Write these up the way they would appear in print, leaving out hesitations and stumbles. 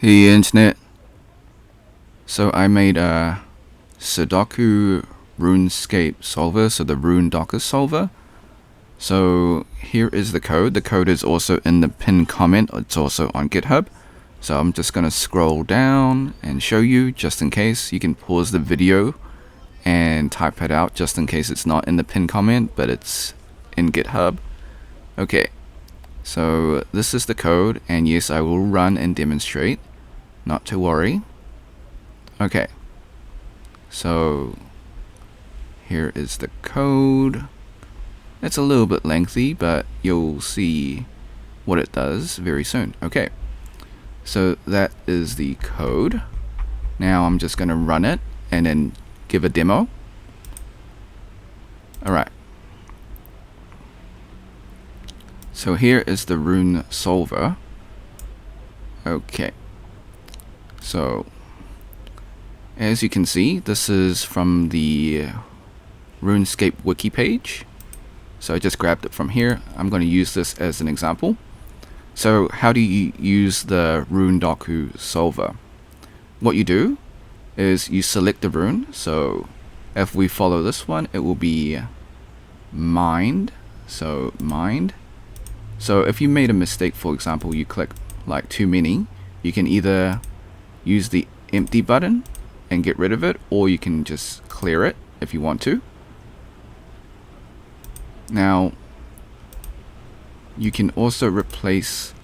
Hey internet. So I made a Sudoku Runescape solver, so the Runedoku solver. So here is the code. The code is also in the pinned comment. It's also on GitHub. So I'm just gonna scroll down and show you just in case. You can pause the video and type it out just in case it's not in the pinned comment, but it's in GitHub. Okay. So this is the code, and yes, I will run and demonstrate. Not to worry. Okay, so here is the code. It's a little bit lengthy, but you'll see what it does very soon. Okay, so that is the code. Now I'm just gonna run it and then give a demo. Alright, so here is the rune solver. Okay, so as you can see, this is from the Runescape wiki page. So I just grabbed it from here. I'm going to use this as an example. So how do you use the Runedoku solver? What you do is you select the rune. So if we follow this one, it will be mind. So mind. So if you made a mistake, for example, you click like too many, you can either use the empty button and get rid of it, or you can just clear it if you want to. Now you can also replace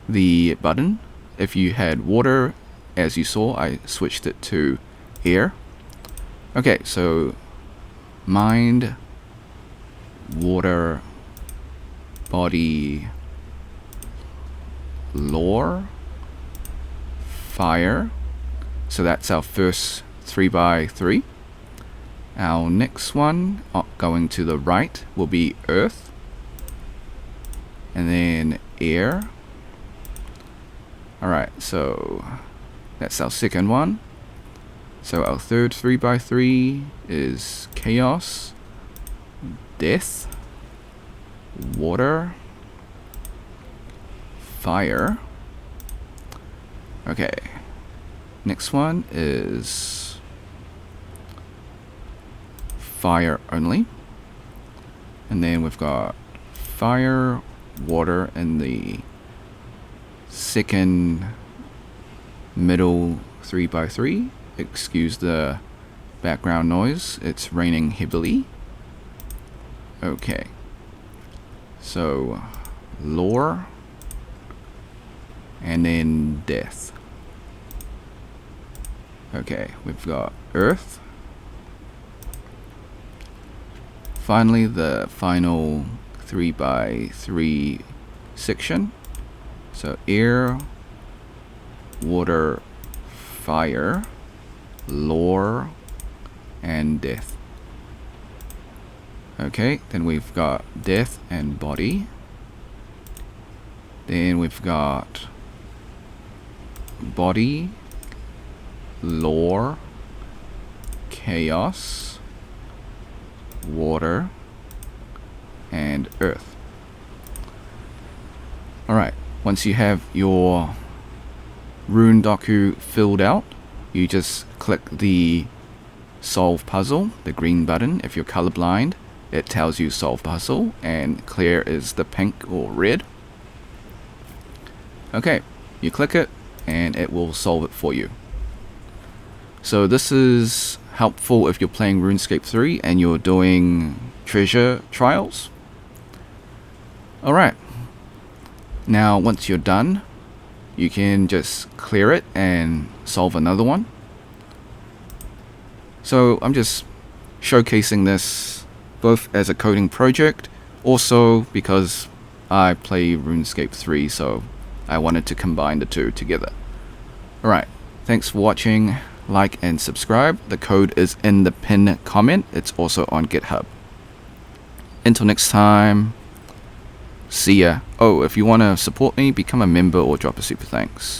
the button. If you had water, as you saw, I switched it to air. Okay, so mind, water, body, lore, fire. So that's our first 3x3. Our next one, going to the right, will be earth, and then air. Alright, so that's our second one. So our third 3x3 is chaos, death, water, fire. Okay, next one is fire only, and then we've got fire, water in the second middle 3x3. Excuse the background noise, it's raining heavily. Okay, so lore, and then death. Okay, we've got earth. Finally, the final 3x3 section. So air, water, fire, lore, and death. Okay, then we've got death and body. Then we've got body, lore, chaos, water, and earth. Alright, once you have your Runedoku filled out, you just click the solve puzzle, the green button. If you're colorblind, it tells you solve puzzle, and clear is the pink or red. Okay, you click it and it will solve it for you. So this is helpful if you're playing RuneScape 3 and you're doing treasure trials. Alright, now once you're done, you can just clear it and solve another one. So I'm just showcasing this both as a coding project, also because I play RuneScape 3, so I wanted to combine the two together. Alright, thanks for watching. Like and subscribe. The code is in the pinned comment. It's also on GitHub. Until next time, see ya. Oh, if you want to support me, become a member or drop a super thanks.